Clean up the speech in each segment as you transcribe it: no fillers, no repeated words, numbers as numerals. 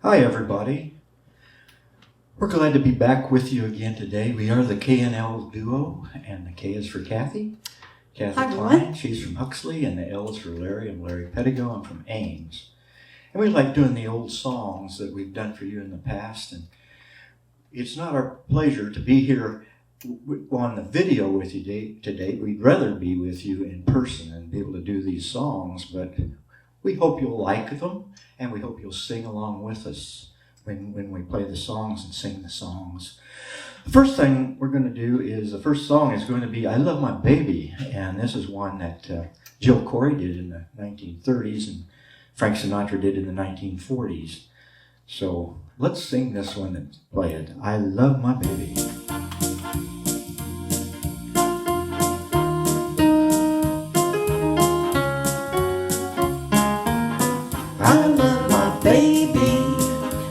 Hi, everybody. We're glad to be back with you again today. We are the KNL duo, and the K is for Kathy. Kathy Hi, Klein, everyone. she's from Huxley, and the L is for Larry. I'm Larry Pedigo. I'm from Ames. And we like doing the old songs that we've done for you in the past. And it's not our pleasure to be here on the video with you today. We'd rather be with you in person and be able to do these songs, but we hope you'll like them, and we hope you'll sing along with us when we play the songs and sing the songs. The first thing we're going to do is, the first song is going to be I Love My Baby, and this is one that Jill Corey did in the 1930s and Frank Sinatra did in the 1940s. So let's sing this one and play it. I Love My Baby. I love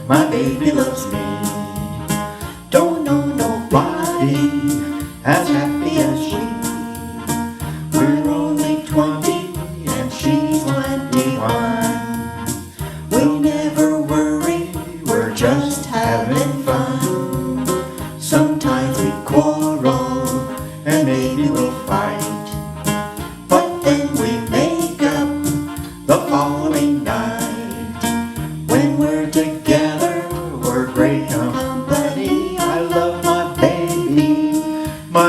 my baby loves me. Don't know nobody as happy as she. We're only 20 and she's 21. We never worry, we're just having fun. Sometimes we quarrel and maybe we fight, but then we make up the following night. When we're together, we're great company. I love my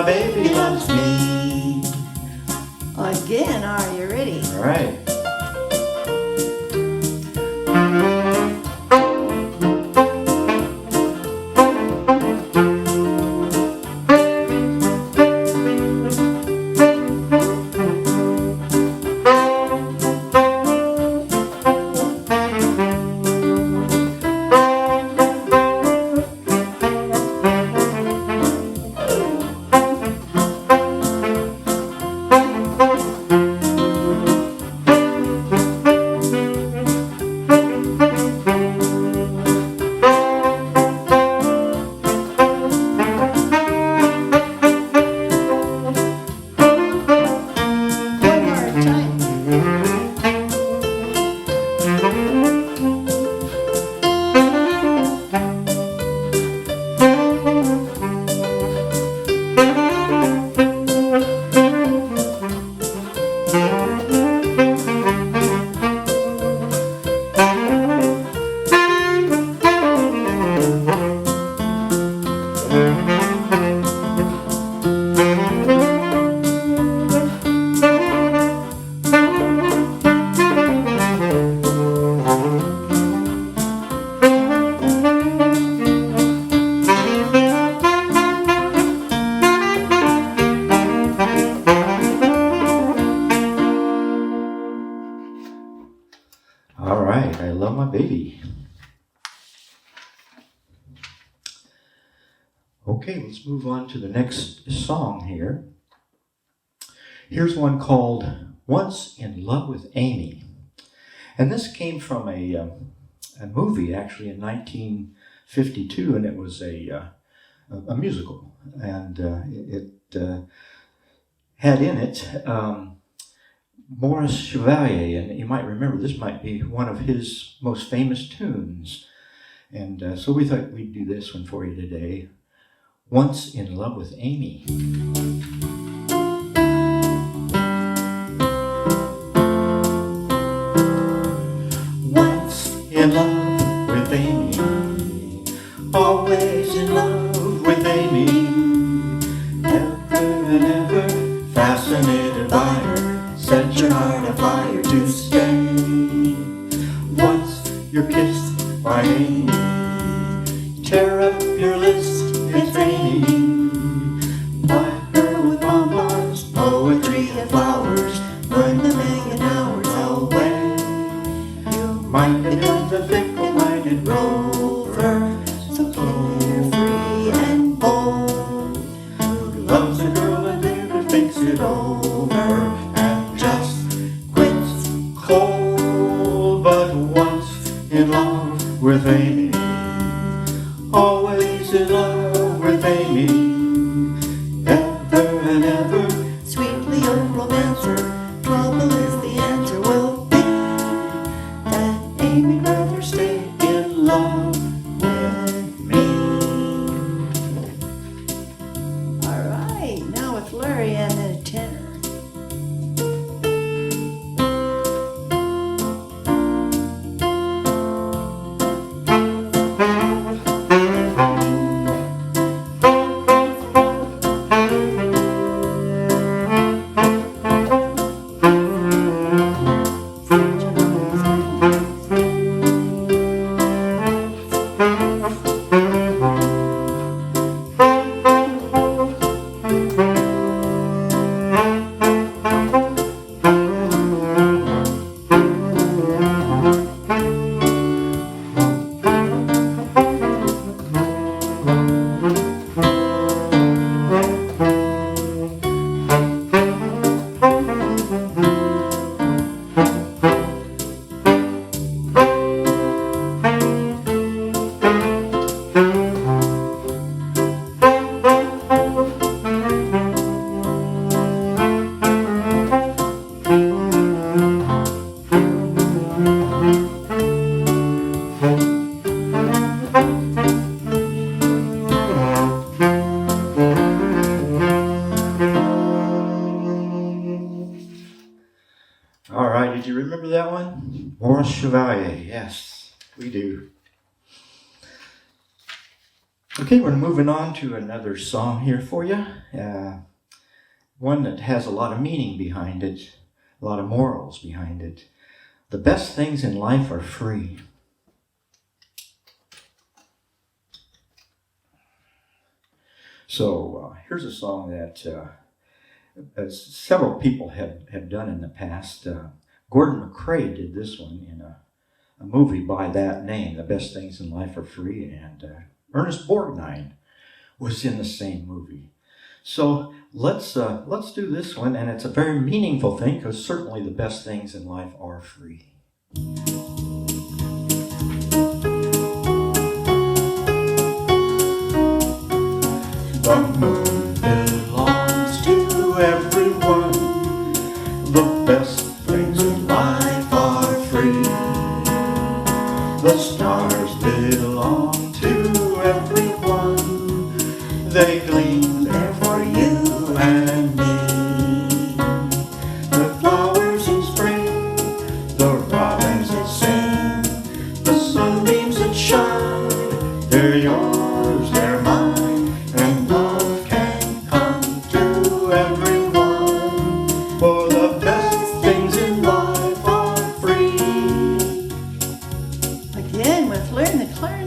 baby loves me. Again, are you ready? All right. One more time. All right, I love my baby. Okay, let's move on to the next song here. Here's one called Once in Love with Amy. And this came from a movie actually in 1952, and it was a musical. And it had in it Maurice Chevalier, and you might remember this might be one of his most famous tunes. And so we thought we'd do this one for you today. Once in Love with Amy. Once in love with Amy, always in love with Amy, ever and ever fascinated by her, set your heart afire to stay. Once you're kissed by Amy, tear up your list, it's Amy. Buy her with bonbons, poetry and flowers, burn the million hours away. You might become the fickle-minded rover, so carefree and bold, who loves a girl and never thinks it over, and just quits cold. But once in love with Amy, always in love with Amy, ever and ever, sweetly a romancer. Trouble is the answer will be that Amy'd rather stay in love remember that one? Maurice Chevalier, yes, we do. Okay, we're moving on to another song here for you. One that has a lot of meaning behind it, a lot of morals behind it. The best things in life are free. So here's a song that several people have done in the past. Gordon McRae did this one in a movie by that name, The Best Things in Life Are Free, and Ernest Borgnine was in the same movie. So let's do this one, and it's a very meaningful thing because certainly the best things in life are free. The moon belongs to everyone. The best things in life are free. The stars belong to everyone. They gleam there for you and me. The flowers in spring, the robins that sing, the sunbeams that shine, they're yours, they're mine, and love can come to everyone. For the best things in life are free. Again with Learn the Clarinet.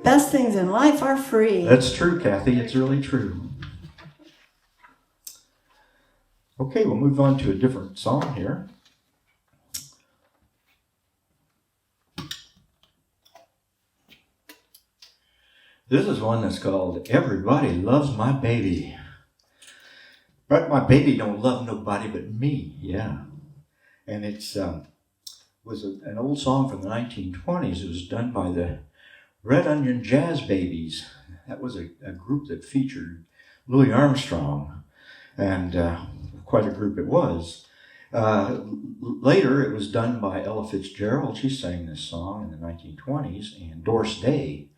Best things in life are free. That's true, Kathy. It's really true. Okay, we'll move on to a different song here. This is one that's called Everybody Loves My Baby. But my baby don't love nobody but me. Yeah. And it's was an old song from the 1920s. It was done by the Red Onion Jazz Babies. That was a group that featured Louis Armstrong, and quite a group it was. Later, it was done by Ella Fitzgerald. She sang this song in the 1920s, and Doris Day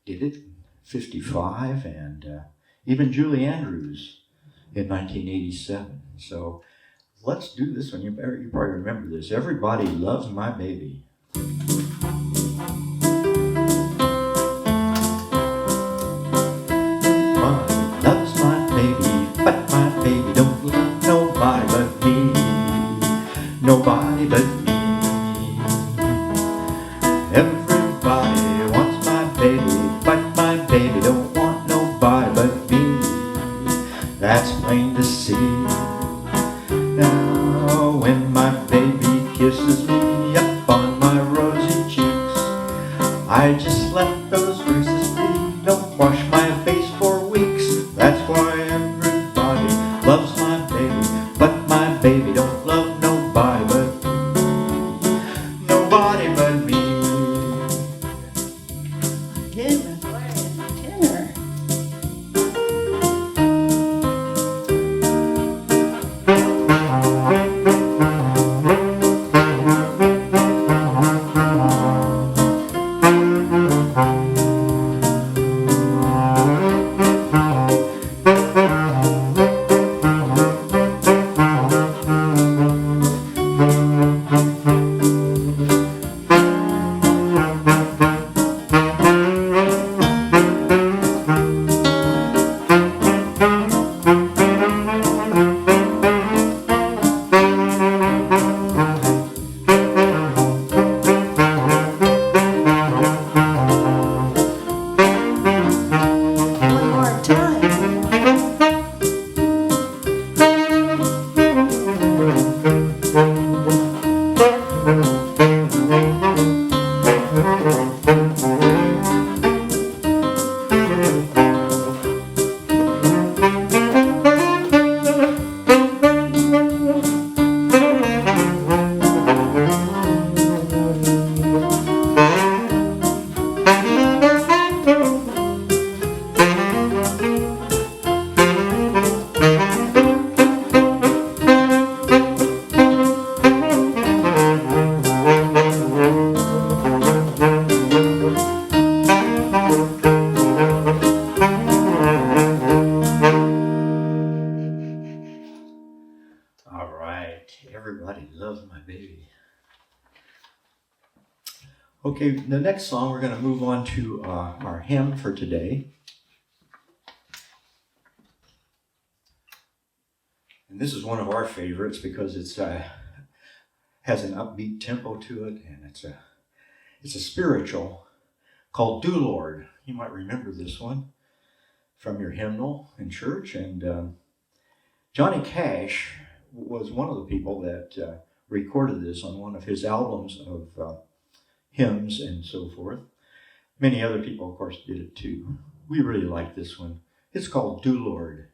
did it in 55, and even Julie Andrews in 1987. So let's do this one. You probably remember this. Everybody Loves My Baby. Nobody but me. Everybody wants my baby, but my baby don't want nobody but me. That's plain to see. Now when my baby kisses me up on my rosy cheeks, I just let those verses be. Don't wash my face for weeks. That's why everybody loves my baby, but my baby don't love nobody but me. Again with Larry tenor. Okay, the next song, we're going to move on to our hymn for today. And this is one of our favorites because it's has an upbeat tempo to it, and it's a spiritual called "Do Lord." You might remember this one from your hymnal in church. And Johnny Cash was one of the people that recorded this on one of his albums of hymns and so forth. Many other people, of course, did it too. We really like this one. It's called "Do Lord."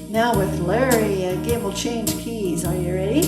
Now with Larry, Gabe will change keys. Are you ready?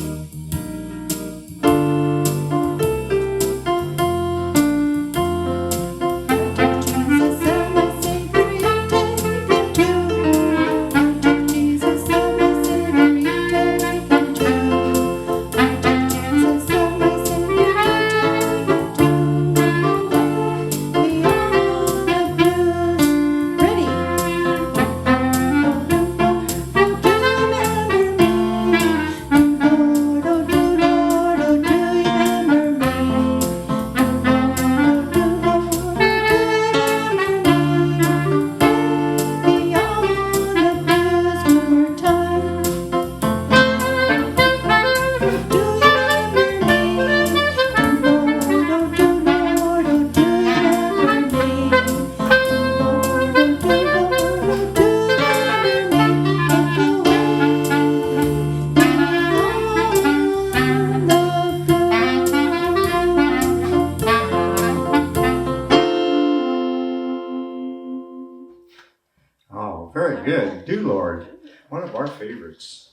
Oh, very good. "Do Lord," one of our favorites.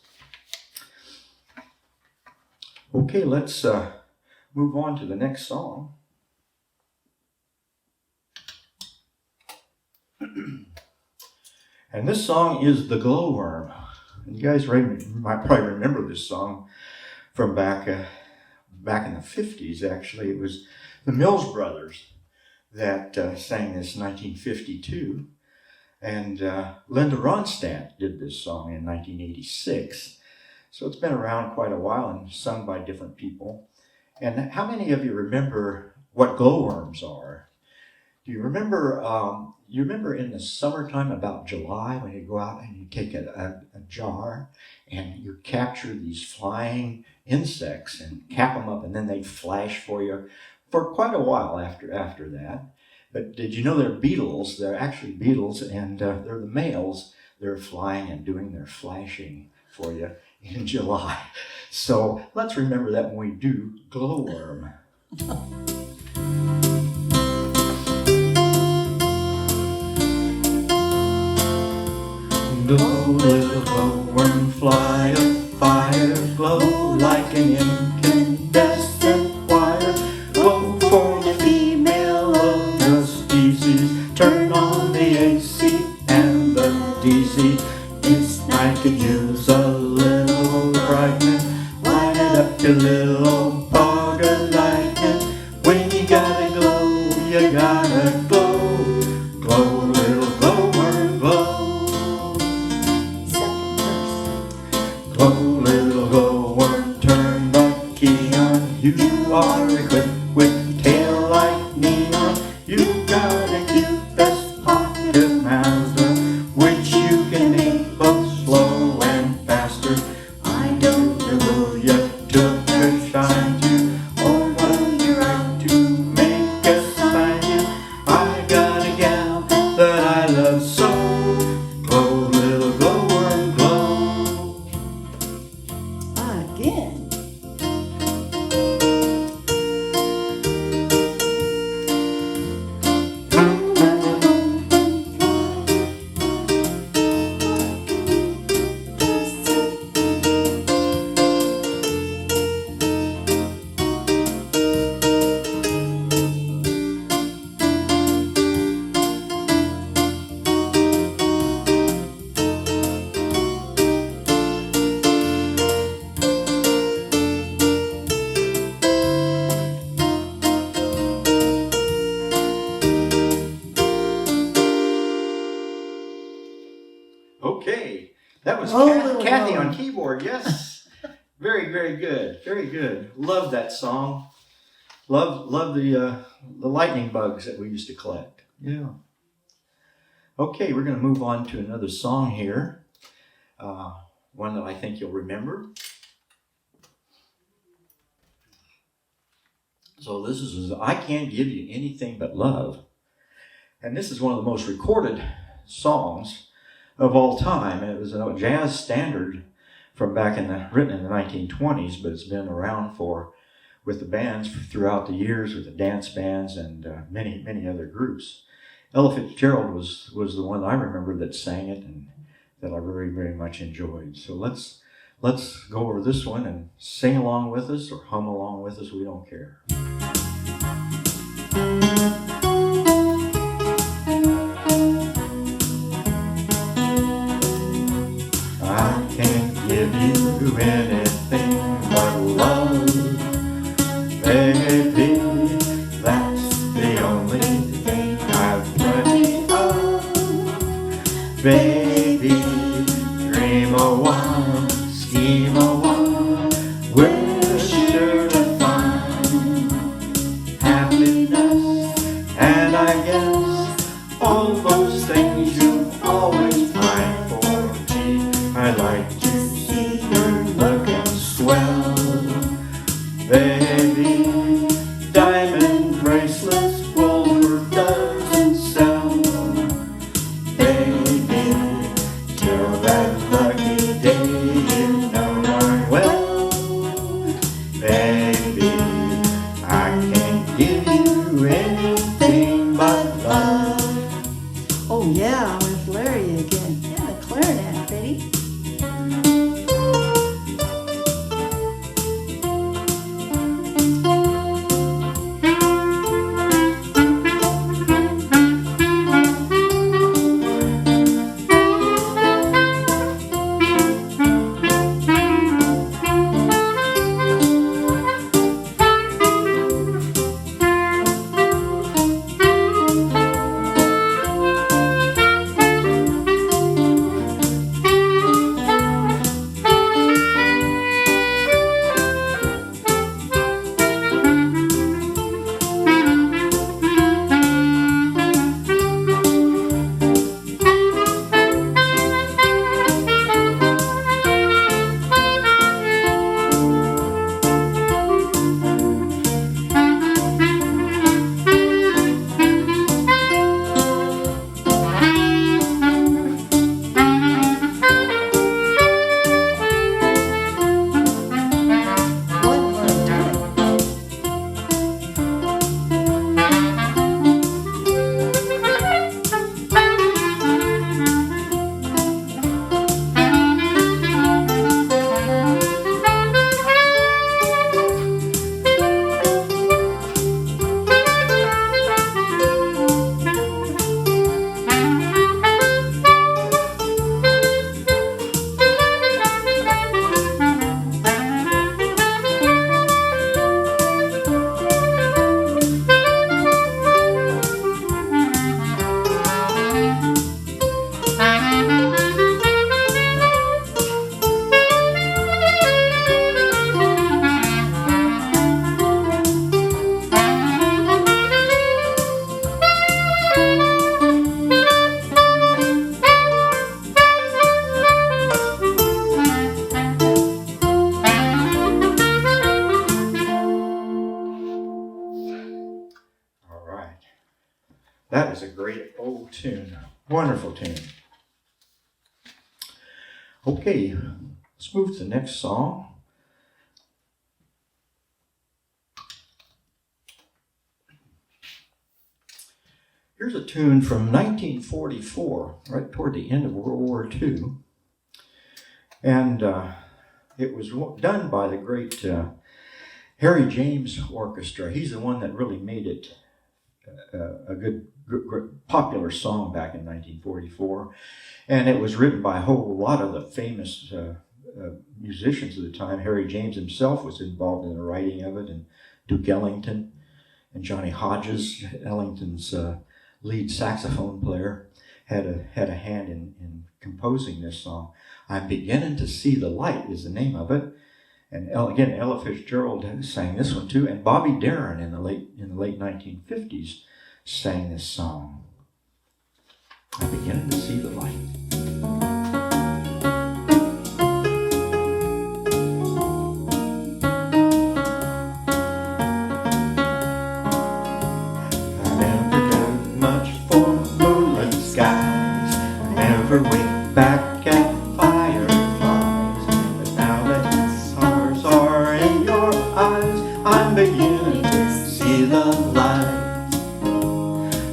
Okay, let's move on to the next song. And this song is "The Glowworm." And you guys might probably remember this song from back in the 50s, actually. It was the Mills Brothers that sang this in 1952. And Linda Ronstadt did this song in 1986. So it's been around quite a while and sung by different people. And how many of you remember what glowworms are? Do you remember, in the summertime, about July, when you go out and you take a jar and you capture these flying insects and cap them up, and then they flash for you for quite a while after that. But did you know they're beetles? They're actually beetles, and they're the males. They're flying and doing their flashing for you in July. So let's remember that when we do glowworm. Glow, little glowworm, fly a fire, glow like an incandescent wire. Go for the female of the species, turn on the AC and the DC. This night could use a little brightness, light it up your little old bug of lightning. When you gotta glow, you gotta glow. Glow, little glowworm, glow. Glow, little glowworm, turn the key on. You are equipped with tail like neon. You got a cute pocket Mazda, which you can make both slow and faster. I don't know who you took a shine to. Yes. Very, very good. Very good. Love that song. Love the lightning bugs that we used to collect. Yeah. Okay, we're going to move on to another song here. One that I think you'll remember. So this is I Can't Give You Anything But Love. And this is one of the most recorded songs of all time. It was a jazz standard from back written in the 1920s, but it's been around with the bands throughout the years, with the dance bands and many other groups. Ella Fitzgerald was the one I remember that sang it and that I very, very much enjoyed. So let's go over this one and sing along with us or hum along with us. We don't care. I can't give you anything but love, baby. That's the only thing I've plenty of, baby. Dream a while, scheme a while, we're sure to find happiness, and I guess all those things you always pine for. Gee, I like to see her looking swell, baby. Diamond bracelets, Woolworth doesn't sell, baby. Till that lucky day, you know I'm well, baby. I can't give you anything but love. Oh yeah, with Larry again. And the clarinet, Betty. One more time. All right. That is a great old tune. Wonderful tune. Okay, let's move to the next song. Here's a tune from 1944, right toward the end of World War II. And it was done by the great Harry James Orchestra. He's the one that really made it a good popular song back in 1944. And it was written by a whole lot of the famous musicians of the time. Harry James himself was involved in the writing of it, and Duke Ellington and Johnny Hodges, Ellington's lead saxophone player, had a hand in composing this song. I'm Beginning to See the Light is the name of it. And again, Ella Fitzgerald sang this one too, and Bobby Darin in the late 1950s sang this song. I'm beginning to see the light. I never cared much for moonlit skies. I never winked back at fireflies. But now that stars are in your eyes, I'm beginning to see the light.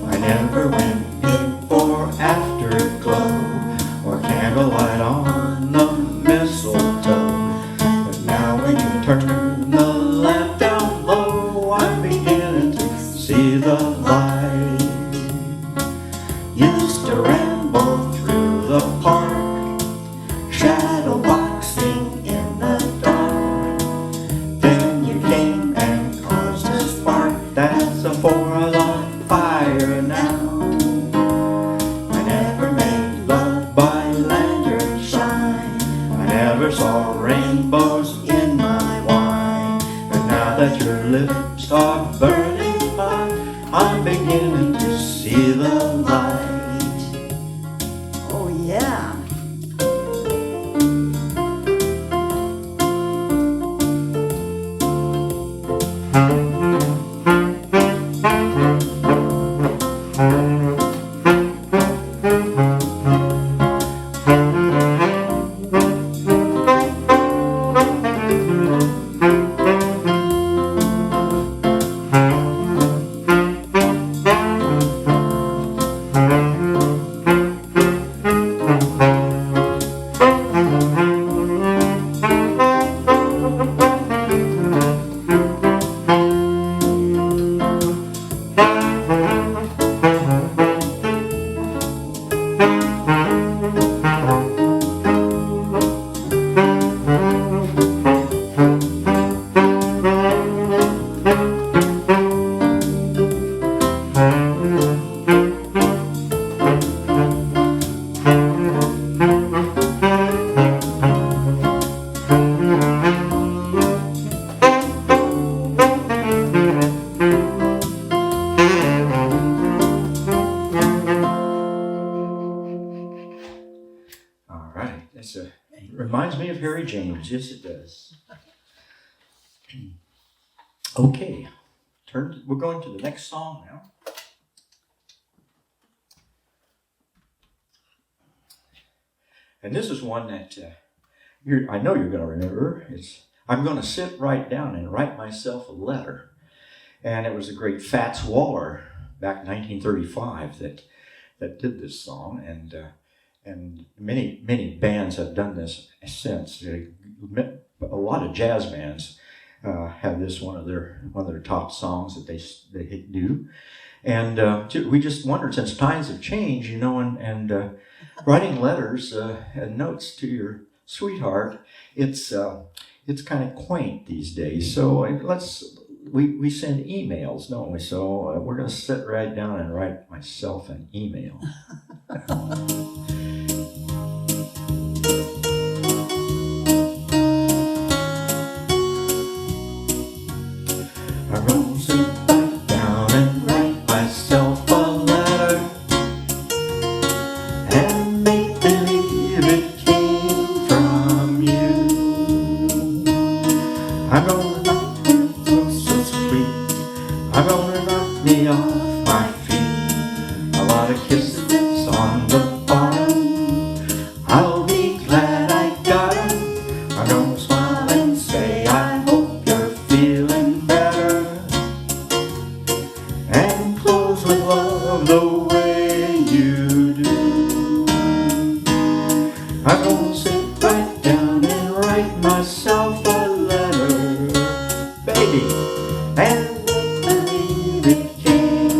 I never went in for afterglow or candlelight on the mistletoe. But now when you turn the lamp down low, I'm beginning to see the light. Used to ramble through the park, shadow boxing in the dark. Then you came and caused a spark. That's a 4-alarm fire now. I never made love by lantern shine. I never saw rainbows in my wine. But now that your lips are burning hot, I'm beginning to see the light. Oh, yeah. All right, reminds me of Harry James. Yes, it does. Okay, we're going to the next song now. And this is one that I know you're going to remember. I'm going to sit right down and write myself a letter. And it was the great Fats Waller back in 1935 that did this song, and many bands have done this since. A lot of jazz bands have this one of their top songs that they do, and we just wondered, since times have changed, and writing letters and notes to your sweetheart, it's kind of quaint these days. So we send emails, don't we? So we're going to sit right down and write myself an email. I wrote sit back down and write myself a letter, and make believe it came from you. I'm gonna knock it so sweet. I'm gonna knock me off my feet. A lot of kisses on the farm. I'll be glad I got 'em. I'm gonna smile and say I hope you're feeling better, and close with love the way you do. I'm gonna sit right down and write myself a letter, baby, and make believe it came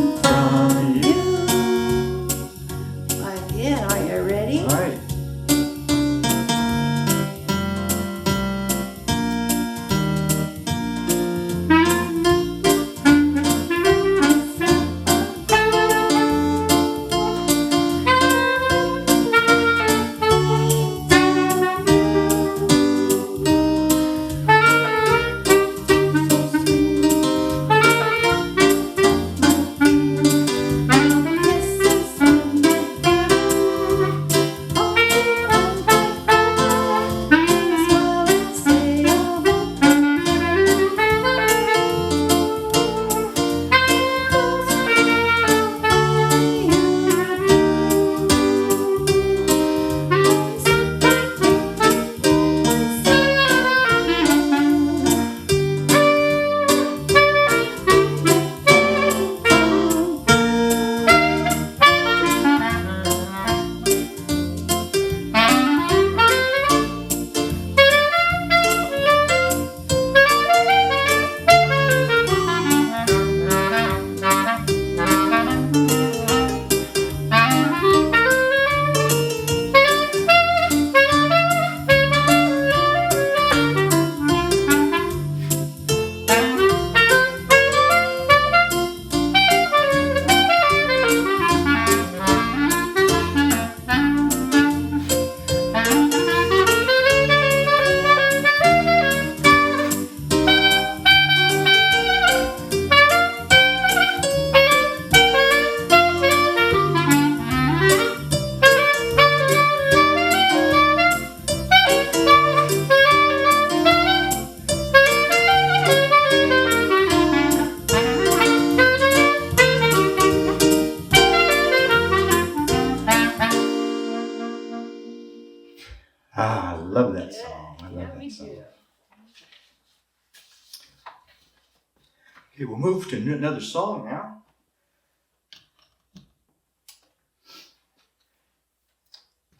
Okay, we'll move to another song now.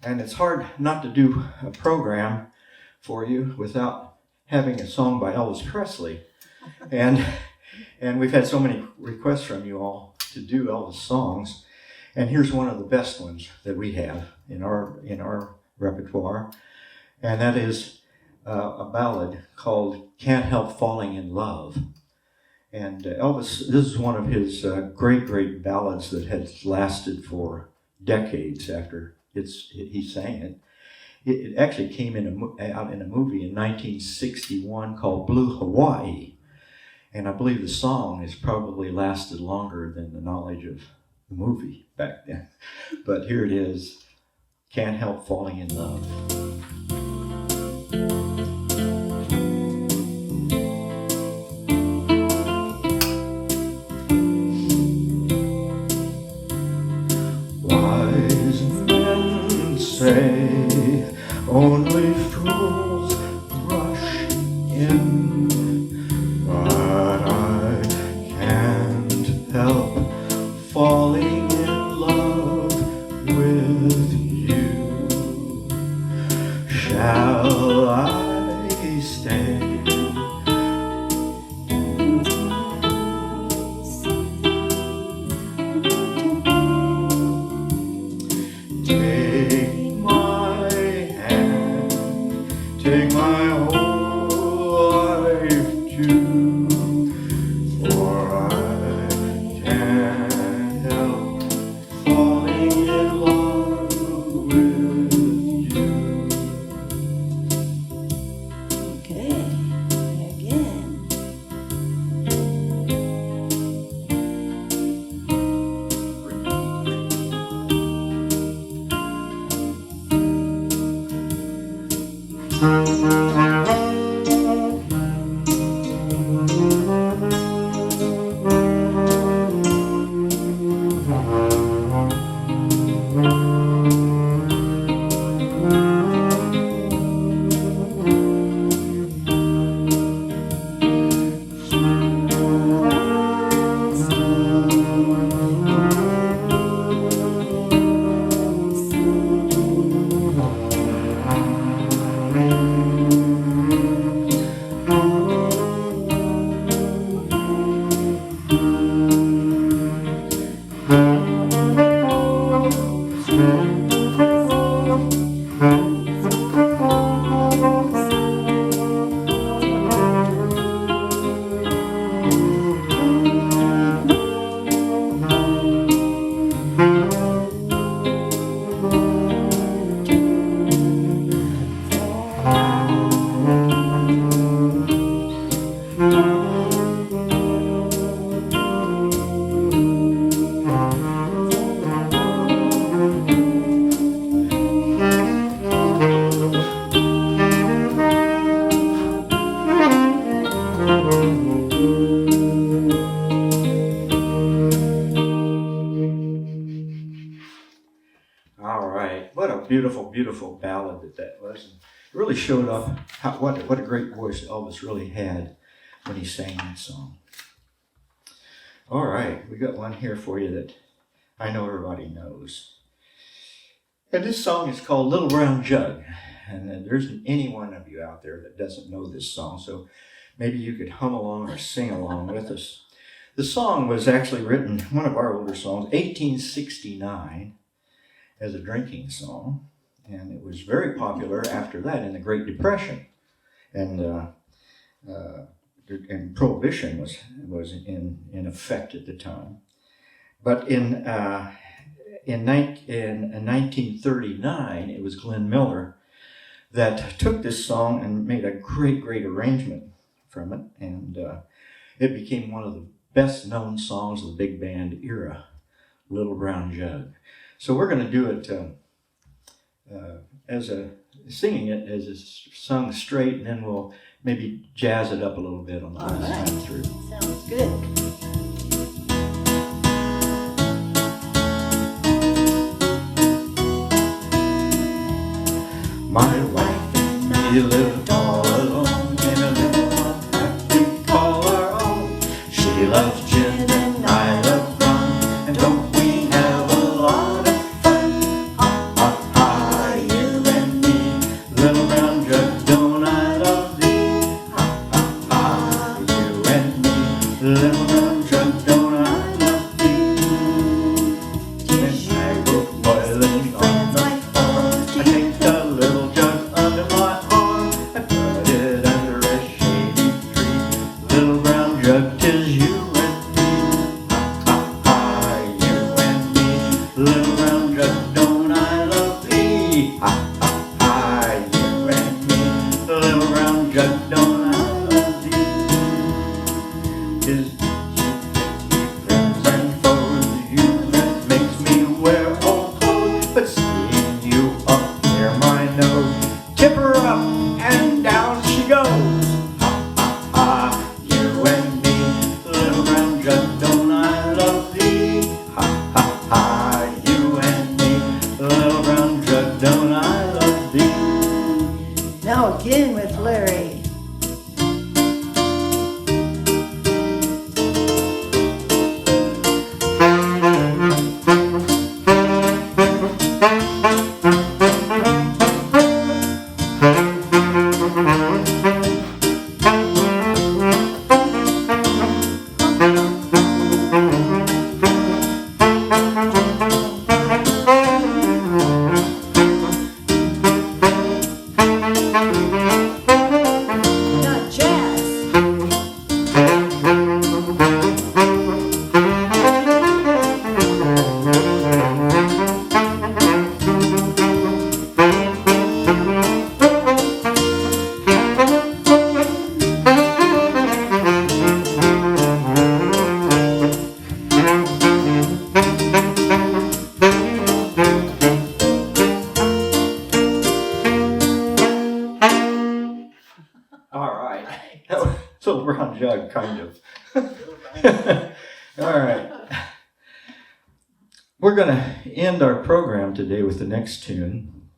And it's hard not to do a program for you without having a song by Elvis Presley. And we've had so many requests from you all to do Elvis songs. And here's one of the best ones that we have in our repertoire. And that is a ballad called Can't Help Falling in Love. And Elvis, this is one of his great ballads that has lasted for decades after he sang it. It actually came out in a movie in 1961 called Blue Hawaii. And I believe the song has probably lasted longer than the knowledge of the movie back then. But here it is, Can't Help Falling in Love. Wise men say only fools rush in, but I can't help falling in love with you. Shall I stay? Take my hand, take my whole life too, for I can't help falling in love with you. Okay, again. All right, what a beautiful ballad that was. And it really showed off what a great voice Elvis really had when he sang that song. All right, we got one here for you that I know everybody knows. And this song is called Little Brown Jug. And there isn't any one of you out there that doesn't know this song, so maybe you could hum along or sing along with us. The song was actually written, one of our older songs, 1869, as a drinking song. And it was very popular after that in the Great Depression. And Prohibition was in effect at the time. But in 1939, it was Glenn Miller that took this song and made a great arrangement from it. And it became one of the best known songs of the big band era, Little Brown Jug. So we're going to do it singing it as it's sung straight, and then we'll maybe jazz it up a little bit on the last time through. Sounds good. My wife and me lived all alone in a little hut that we call our own. She Little brown jug, don't I love thee? When I go boiling on the floor, I take the little jug under my arm, I put it under a shady tree. Little brown jug, 'tis you and me, ha ha ha, you and me. Little brown jug, don't I love thee? Ha ha ha, you and me. Little brown jug, don't I love thee? 'Tis friends and foes, you that makes me wear old clothes. But seeing you up near my nose, tip her up and down she goes. Ha ha ha, you and me. Little brown jug, don't I love thee? Ha ha ha, you and me. Little brown jug, don't I love thee? Now again with Larry. Not jazz. All right. That was Little Brown Jug, kind of. All right. We're going to end our program today with the next tune.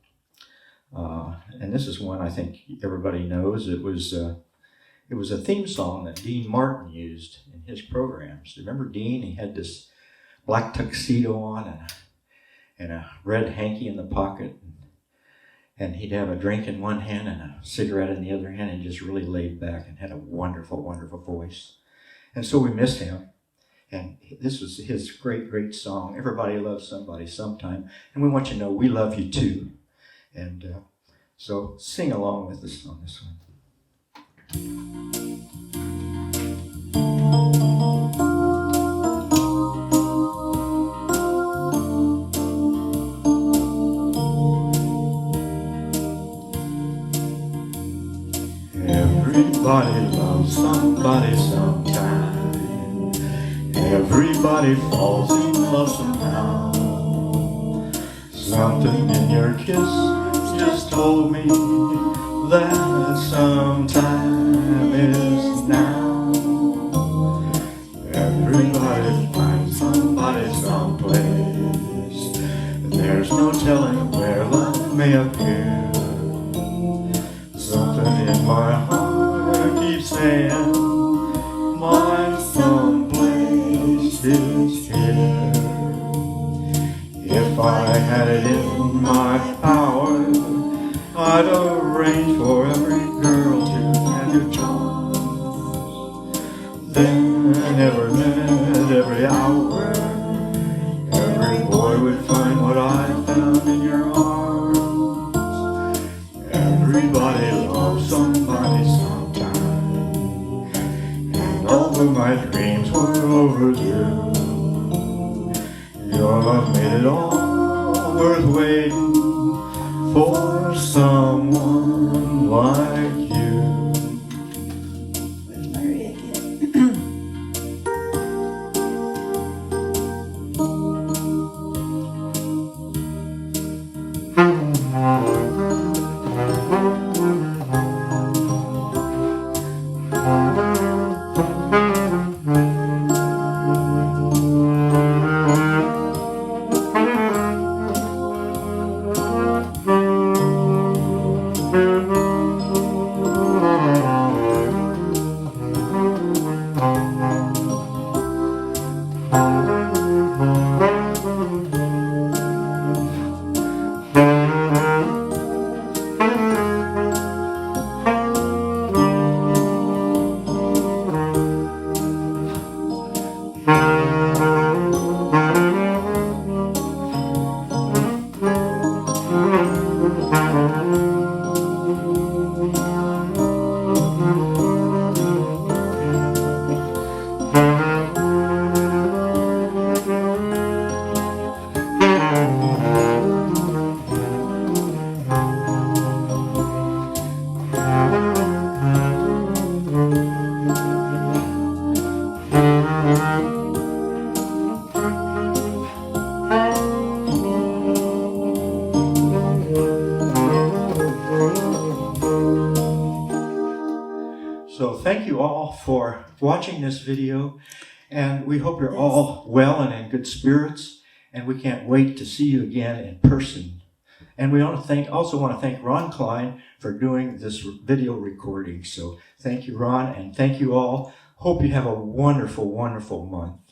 And this is one I think everybody knows. It was a theme song that Dean Martin used in his programs. Remember Dean? He had this black tuxedo on and a red hanky in the pocket. And he'd have a drink in one hand and a cigarette in the other hand, and just really laid back and had a wonderful, wonderful voice. And so we miss him. And this was his great, great song. Everybody loves somebody sometime. And we want you to know we love you too. And so sing along with us on this one. Everybody loves somebody sometime. Everybody falls in love somehow. Something in your kiss just told me that sometime is now. Everybody finds somebody someplace. There's no telling where love may appear. Something in my heart keeps saying, my someplace is here. If I had it in my power, I'd arrange for every girl to have your charms. Then every minute, every hour, every boy would find what I found in your arms. Everybody loves somebody sometime, and although my dreams were overdue, your love made it all worth waiting for someone like you. With Larry again. watching this video, and we hope you're all well and in good spirits, and we can't wait to see you again in person. And we also want to thank Ron Klein for doing this video recording. So thank you, Ron, and thank you all. Hope you have a wonderful, wonderful month.